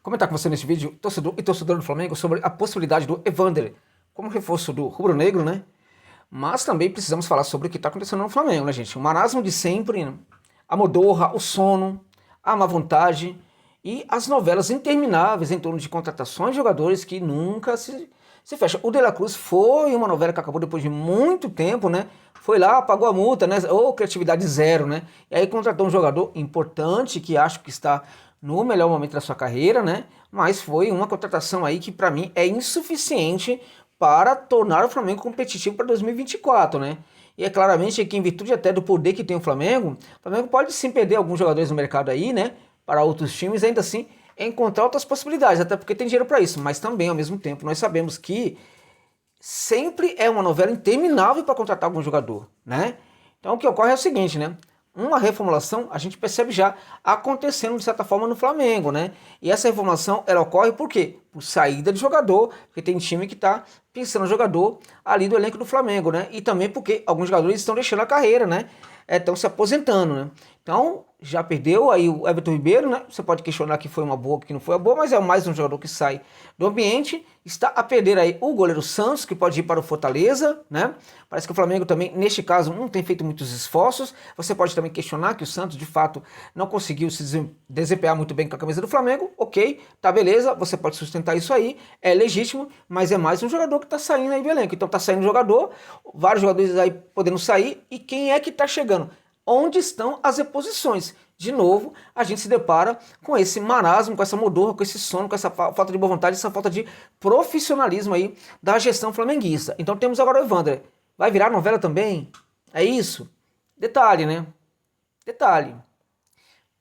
comentar com você neste vídeo, torcedor do Flamengo, sobre a possibilidade do Evander como reforço do rubro-negro, né? Mas também precisamos falar sobre o que está acontecendo no Flamengo, né, gente? O marasmo de sempre, né? A modorra, o sono, a má vontade e as novelas intermináveis em torno de contratações de jogadores que nunca se fecham. O De La Cruz foi uma novela que acabou depois de muito tempo, né? Foi lá, pagou a multa, né? Ou criatividade zero, né? E aí contratou um jogador importante que acho que está no melhor momento da sua carreira, né? Mas foi uma contratação aí que para mim é insuficiente para tornar o Flamengo competitivo para 2024, né? E é claramente que em virtude até do poder que tem o Flamengo pode sim perder alguns jogadores no mercado aí, né? Para outros times, ainda assim encontrar outras possibilidades, até porque tem dinheiro para isso. Mas também, ao mesmo tempo, nós sabemos que sempre é uma novela interminável para contratar algum jogador, né? Então o que ocorre é o seguinte, né? Uma reformulação a gente percebe já acontecendo de certa forma no Flamengo, né? E essa reformulação ela ocorre por quê? Por saída de jogador, porque tem time que está pensando no jogador ali do elenco do Flamengo, né? E também porque alguns jogadores estão deixando a carreira, né? Estão se aposentando, né? Então, já perdeu aí o Everton Ribeiro, né? Você pode questionar que foi uma boa, que não foi uma boa, mas é mais um jogador que sai do ambiente. Está a perder aí o goleiro Santos, que pode ir para o Fortaleza, né? Parece que o Flamengo também, neste caso, não tem feito muitos esforços. Você pode também questionar que o Santos, de fato, não conseguiu se desempenhar muito bem com a camisa do Flamengo. Ok, tá beleza, você pode sustentar isso aí, é legítimo, mas é mais um jogador que está saindo aí do elenco. Então tá saindo jogador, vários jogadores aí podendo sair, e quem é que está chegando? Onde estão as reposições? De novo, a gente se depara com esse marasmo, com essa modorra, com esse sono, com essa falta de boa vontade, essa falta de profissionalismo aí da gestão flamenguista. Então temos agora o Evander. Vai virar novela também? É isso? Detalhe, né? Detalhe.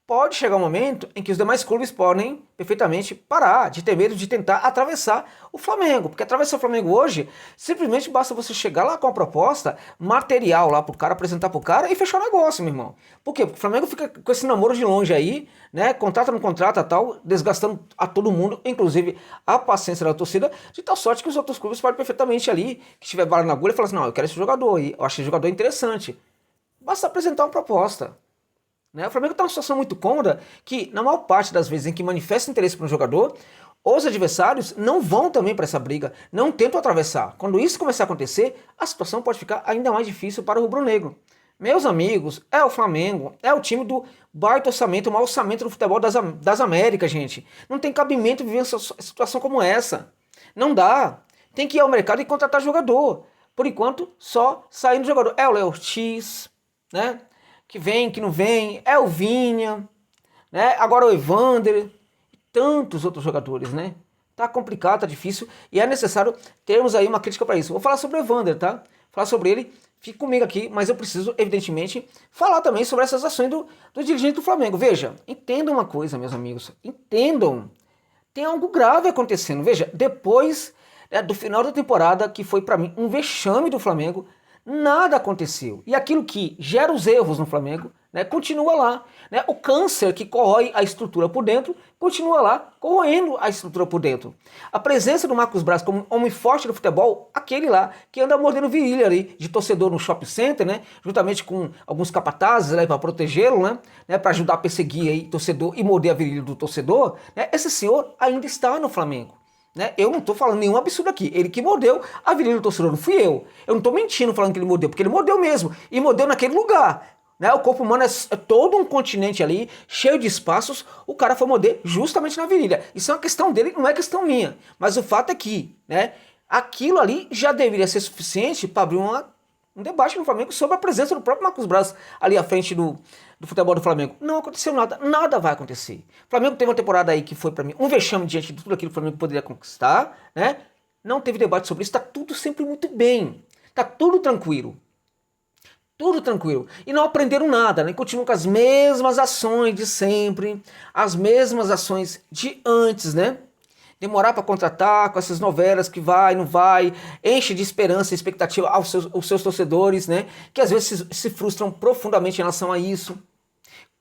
Pode chegar um momento em que os demais clubes podem perfeitamente parar de ter medo de tentar atravessar o Flamengo. Porque atravessar o Flamengo hoje, simplesmente basta você chegar lá com a proposta material lá pro cara, apresentar pro cara e fechar o negócio, meu irmão. Por quê? Porque o Flamengo fica com esse namoro de longe aí, né? Contrata, não contrata, tal, desgastando a todo mundo, inclusive a paciência da torcida, de tal sorte que os outros clubes podem perfeitamente ali, que estiver bala na agulha, e falar assim, não, eu quero esse jogador aí, eu acho esse jogador interessante. Basta apresentar uma proposta. O Flamengo está numa situação muito cômoda que, na maior parte das vezes em que manifesta interesse para um jogador, os adversários não vão também para essa briga, não tentam atravessar. Quando isso começar a acontecer, a situação pode ficar ainda mais difícil para o rubro-negro. Meus amigos, é o Flamengo, é o time do baita orçamento, o maior orçamento do futebol das Américas, gente. Não tem cabimento viver uma situação como essa. Não dá. Tem que ir ao mercado e contratar jogador. Por enquanto, só saindo jogador. É o Léo Ortiz, né? Que vem, que não vem, é o Vinha, né? Agora o Evander, e tantos outros jogadores, né? Tá complicado, tá difícil, e é necessário termos aí uma crítica para isso. Vou falar sobre o Evander, tá? Falar sobre ele, fique comigo aqui, mas eu preciso, evidentemente, falar também sobre essas ações do dirigente do Flamengo. Veja, entendam uma coisa, meus amigos, entendam. Tem algo grave acontecendo. Veja, depois do final da temporada, que foi para mim um vexame do Flamengo, nada aconteceu. E aquilo que gera os erros no Flamengo, né, continua lá. Né? O câncer que corrói a estrutura por dentro, continua lá, corroendo a estrutura por dentro. A presença do Marcos Braz como homem forte do futebol, aquele lá, que anda mordendo virilha ali, de torcedor no shopping center, né, juntamente com alguns capatazes né, para protegê-lo, né, para ajudar a perseguir aí, torcedor e morder a virilha do torcedor, né, esse senhor ainda está no Flamengo. Né? Eu não estou falando nenhum absurdo aqui. Ele que mordeu a virilha do torcedor, não fui eu. Eu não estou mentindo falando que ele mordeu, porque ele mordeu mesmo. E mordeu naquele lugar. Né? O corpo humano é todo um continente ali, cheio de espaços. O cara foi morder justamente na virilha. Isso é uma questão dele, não é questão minha. Mas o fato é que, né, aquilo ali já deveria ser suficiente para abrir um debate no Flamengo sobre a presença do próprio Marcos Braz ali à frente do futebol do Flamengo. Não aconteceu nada, nada vai acontecer. O Flamengo teve uma temporada aí que foi para mim um vexame diante de tudo aquilo que o Flamengo poderia conquistar, né? Não teve debate sobre isso, tá tudo sempre muito bem. Tá tudo tranquilo. Tudo tranquilo. E não aprenderam nada, né? Continuam com as mesmas ações de sempre, as mesmas ações de antes, né? Demorar para contratar com essas novelas que vai, não vai, enche de esperança e expectativa aos seus torcedores, né? Que às vezes se frustram profundamente em relação a isso.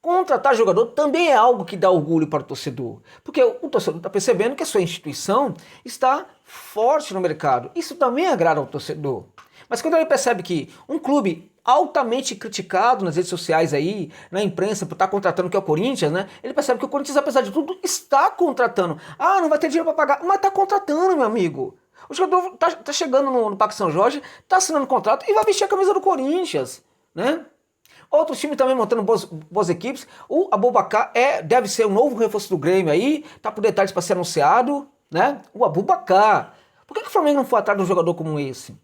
Contratar jogador também é algo que dá orgulho para o torcedor, porque o torcedor está percebendo que a sua instituição está forte no mercado. Isso também agrada ao torcedor. Mas quando ele percebe que um clube altamente criticado nas redes sociais aí, na imprensa, por estar contratando que é o Corinthians, né? Ele percebe que o Corinthians, apesar de tudo, está contratando. Ah, não vai ter dinheiro para pagar, mas está contratando, meu amigo. O jogador tá chegando no Parque São Jorge, tá assinando contrato e vai vestir a camisa do Corinthians, né? Outros times também montando boas equipes. O Aboubakar deve ser o novo reforço do Grêmio aí, tá por detalhes para ser anunciado, né? O Aboubakar. Por que o Flamengo não foi atrás de um jogador como esse?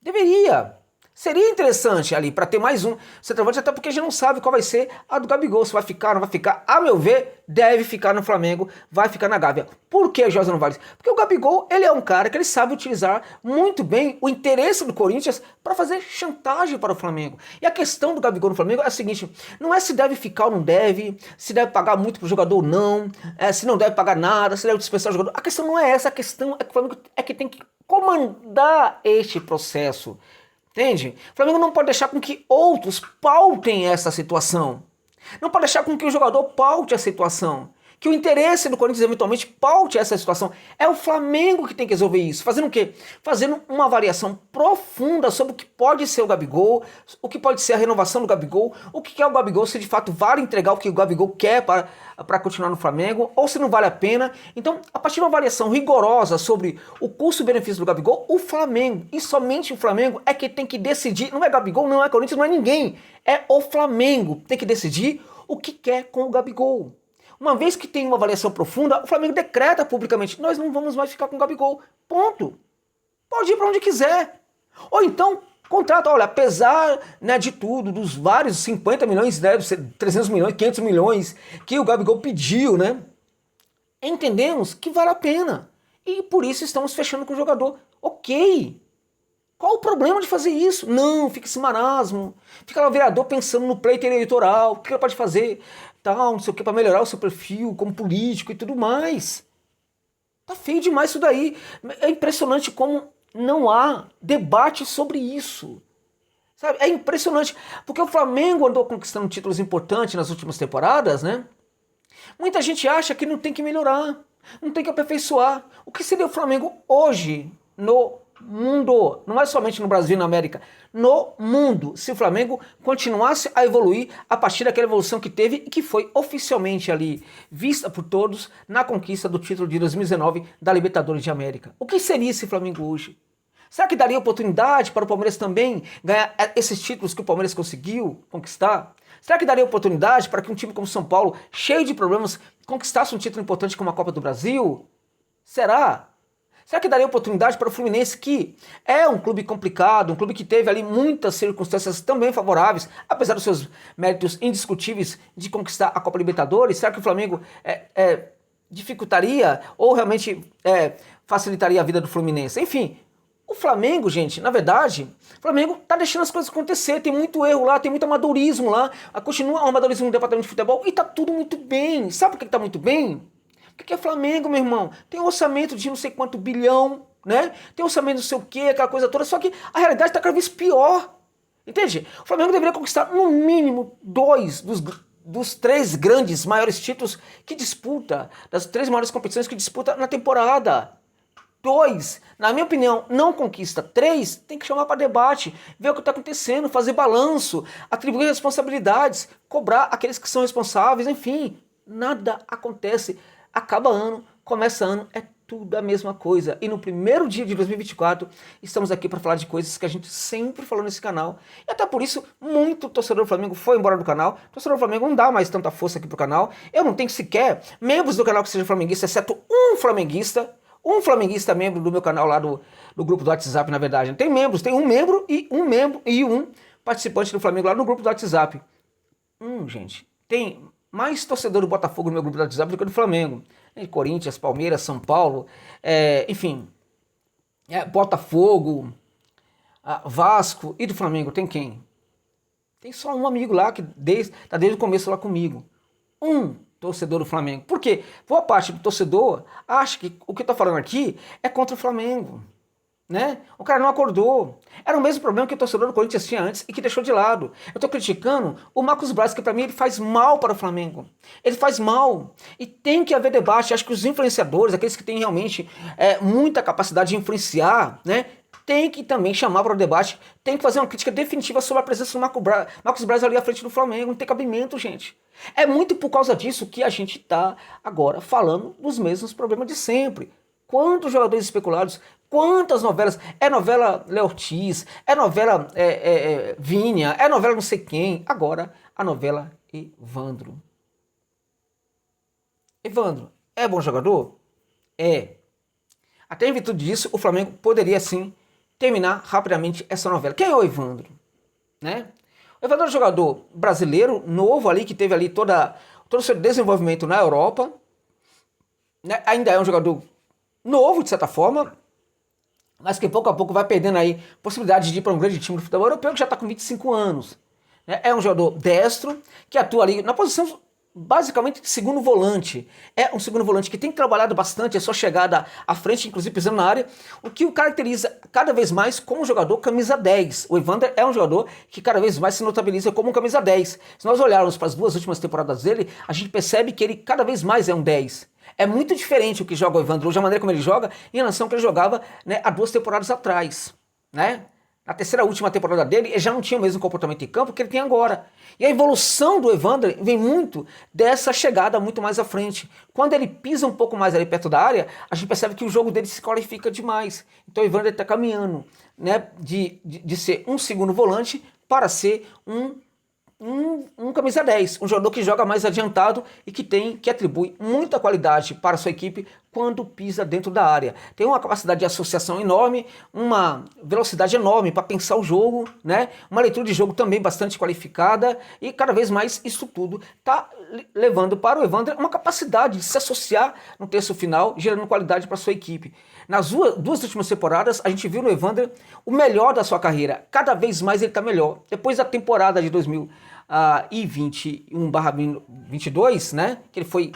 Deveria. Seria interessante ali para ter mais um centroavante, até porque a gente não sabe qual vai ser a do Gabigol, se vai ficar, não vai ficar. A meu ver, deve ficar no Flamengo, vai ficar na Gávea. Por que, José Novales? Porque o Gabigol, ele é um cara que ele sabe utilizar muito bem o interesse do Corinthians para fazer chantagem para o Flamengo. E a questão do Gabigol no Flamengo é a seguinte, não é se deve ficar ou não deve, se deve pagar muito pro jogador ou não, se não deve pagar nada, se deve dispensar o jogador. A questão não é essa, a questão é que o Flamengo é que tem que comandar este processo. Entende? O Flamengo não pode deixar com que outros pautem essa situação. Não pode deixar com que o jogador paute a situação. Que o interesse do Corinthians eventualmente paute essa situação. É o Flamengo que tem que resolver isso. Fazendo o quê? Fazendo uma avaliação profunda sobre o que pode ser o Gabigol, o que pode ser a renovação do Gabigol, o que é o Gabigol, se de fato vale entregar o que o Gabigol quer para continuar no Flamengo, ou se não vale a pena. Então, a partir de uma avaliação rigorosa sobre o custo-benefício do Gabigol, o Flamengo, e somente o Flamengo, é que tem que decidir. Não é Gabigol, não é Corinthians, não é ninguém. É o Flamengo. Tem que decidir o que quer com o Gabigol. Uma vez que tem uma avaliação profunda, o Flamengo decreta publicamente, nós não vamos mais ficar com o Gabigol. Ponto. Pode ir para onde quiser. Ou então, contrata, olha, apesar, né, de tudo, dos vários 50 milhões, deve ser 300 milhões, 500 milhões que o Gabigol pediu, né? Entendemos que vale a pena. E por isso estamos fechando com o jogador. Ok. Qual o problema de fazer isso? Não, fica esse marasmo. Fica lá o vereador pensando no pleito eleitoral, o que ele pode fazer, tal, não sei o que, para melhorar o seu perfil como político e tudo mais. Tá feio demais isso daí. É impressionante como não há debate sobre isso. Sabe? É impressionante. Porque o Flamengo andou conquistando títulos importantes nas últimas temporadas, né? Muita gente acha que não tem que melhorar, não tem que aperfeiçoar. O que seria o Flamengo hoje no mundo, não é somente no Brasil e na América, no mundo, se o Flamengo continuasse a evoluir a partir daquela evolução que teve e que foi oficialmente ali vista por todos na conquista do título de 2019 da Libertadores de América. O que seria esse Flamengo hoje? Será que daria oportunidade para o Palmeiras também ganhar esses títulos que o Palmeiras conseguiu conquistar? Será que daria oportunidade para que um time como São Paulo, cheio de problemas, conquistasse um título importante como a Copa do Brasil? Será? Será que daria oportunidade para o Fluminense, que é um clube complicado, um clube que teve ali muitas circunstâncias também favoráveis, apesar dos seus méritos indiscutíveis de conquistar a Copa Libertadores? Será que o Flamengo dificultaria ou realmente facilitaria a vida do Fluminense? Enfim, o Flamengo, gente, na verdade, o Flamengo tá deixando as coisas acontecer, tem muito erro lá, tem muito amadorismo lá, continua o amadorismo no departamento de futebol e tá tudo muito bem. Sabe por que tá muito bem? Porque é Flamengo, meu irmão. Tem um orçamento de não sei quanto bilhão, né? Tem um orçamento não sei o quê, aquela coisa toda, só que a realidade tá cada vez pior. Entende? O Flamengo deveria conquistar no mínimo 2 dos 3 grandes, maiores títulos que disputa, das 3 maiores competições que disputa na temporada. 2, na minha opinião, não conquista. 3, tem que chamar para debate, ver o que está acontecendo, fazer balanço, atribuir responsabilidades, cobrar aqueles que são responsáveis, enfim, nada acontece. Acaba ano, começa ano, é tudo a mesma coisa. E no primeiro dia de 2024, estamos aqui para falar de coisas que a gente sempre falou nesse canal. E até por isso, muito torcedor do Flamengo foi embora do canal. O torcedor do Flamengo não dá mais tanta força aqui pro canal. Eu não tenho sequer membros do canal que sejam flamenguistas, exceto um flamenguista membro do meu canal lá do grupo do WhatsApp, na verdade. Tem membros, tem um membro e um participante do Flamengo lá no grupo do WhatsApp. Gente, tem mais torcedor do Botafogo no meu grupo do WhatsApp do que do Flamengo. Corinthians, Palmeiras, São Paulo, enfim, Botafogo, Vasco e do Flamengo, tem quem? Tem só um amigo lá que tá desde o começo lá comigo. Um torcedor do Flamengo. Por quê? Boa parte do torcedor acha que o que eu tô falando aqui é contra o Flamengo. Né? O cara não acordou. Era o mesmo problema que o torcedor do Corinthians tinha antes e que deixou de lado. Eu tô criticando o Marcos Braz, que pra mim ele faz mal para o Flamengo. Ele faz mal. E tem que haver debate. Acho que os influenciadores, aqueles que têm realmente muita capacidade de influenciar, né, tem que também chamar para o debate, tem que fazer uma crítica definitiva sobre a presença do Marcos Braz ali à frente do Flamengo. Não tem cabimento, gente. É muito por causa disso que a gente está agora falando dos mesmos problemas de sempre. Quantos jogadores especulados, quantas novelas, é novela Léo Ortiz, é novela Vinha, é novela não sei quem, agora a novela Evandro. Evandro, é bom jogador? É. Até em virtude disso, o Flamengo poderia sim terminar rapidamente essa novela. Quem é o Evandro? Né? O Evandro é um jogador brasileiro, novo ali, que teve ali todo o seu desenvolvimento na Europa. Né? Ainda é um jogador novo, de certa forma, mas que pouco a pouco vai perdendo aí possibilidade de ir para um grande time do futebol europeu, que já está com 25 anos. Né? É um jogador destro, que atua ali na posição basicamente de segundo volante. É um segundo volante que tem trabalhado bastante a sua chegada à frente, inclusive pisando na área, o que o caracteriza cada vez mais como um jogador camisa 10. O Evander é um jogador que cada vez mais se notabiliza como um camisa 10. Se nós olharmos para as duas últimas temporadas dele, a gente percebe que ele cada vez mais é um 10. É muito diferente o que joga o Evandro hoje, a maneira como ele joga, em relação ao que ele jogava, né, há 2 temporadas atrás. Né? Na terceira última temporada dele, ele já não tinha o mesmo comportamento em campo que ele tem agora. E a evolução do Evander vem muito dessa chegada muito mais à frente. Quando ele pisa um pouco mais ali perto da área, a gente percebe que o jogo dele se qualifica demais. Então o Evander está caminhando, né, de ser um segundo volante para ser um camisa 10, um jogador que joga mais adiantado e que atribui muita qualidade para a sua equipe quando pisa dentro da área. Tem uma capacidade de associação enorme, uma velocidade enorme para pensar o jogo, né? Uma leitura de jogo também bastante qualificada e cada vez mais isso tudo está levando para o Evander uma capacidade de se associar no terço final, gerando qualidade para a sua equipe. Nas duas últimas temporadas, a gente viu no Evander o melhor da sua carreira. Cada vez mais ele está melhor. Depois da temporada de 2021/22, né, que ele foi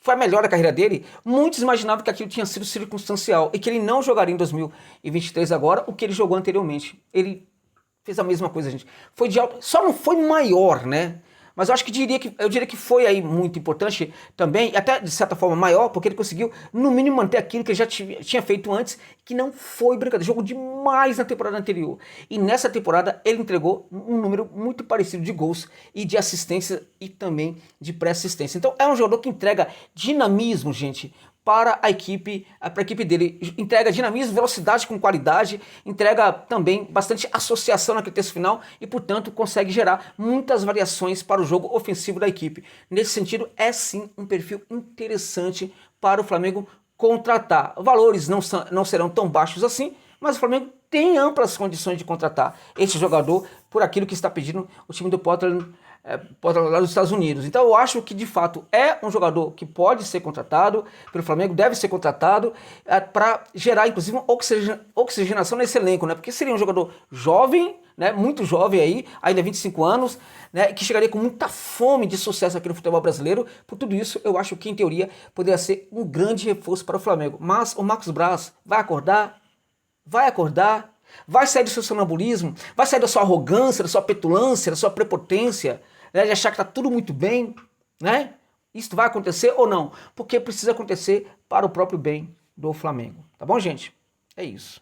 a melhor da carreira dele, muitos imaginavam que aquilo tinha sido circunstancial e que ele não jogaria em 2023 agora o que ele jogou anteriormente. Ele fez a mesma coisa, gente. Foi de alto, só não foi maior, né? Mas eu diria que foi aí muito importante também, até de certa forma maior, porque ele conseguiu, no mínimo, manter aquilo que ele já tinha feito antes, que não foi brincadeira. Jogou demais na temporada anterior. E nessa temporada ele entregou um número muito parecido de gols e de assistência e também de pré-assistência. Então é um jogador que entrega dinamismo, gente, para a equipe dele. Entrega dinamismo, velocidade com qualidade, entrega também bastante associação naquele terço final e, portanto, consegue gerar muitas variações para o jogo ofensivo da equipe. Nesse sentido, é sim um perfil interessante para o Flamengo contratar. Valores não serão tão baixos assim, mas o Flamengo tem amplas condições de contratar esse jogador por aquilo que está pedindo o time do Portland lá dos Estados Unidos. Então eu acho que de fato é um jogador que pode ser contratado pelo Flamengo, deve ser contratado para gerar inclusive uma oxigenação nesse elenco, né? Porque seria um jogador jovem, né? Muito jovem aí, ainda 25 anos, né? Que chegaria com muita fome de sucesso aqui no futebol brasileiro. Por tudo isso, eu acho que em teoria poderia ser um grande reforço para o Flamengo. Mas o Marcos Braz vai acordar? Vai acordar? Vai sair do seu sonambulismo? Vai sair da sua arrogância, da sua petulância, da sua prepotência, né, de achar que está tudo muito bem, né? Isso vai acontecer ou não? Porque precisa acontecer para o próprio bem do Flamengo. Tá bom, gente? É isso.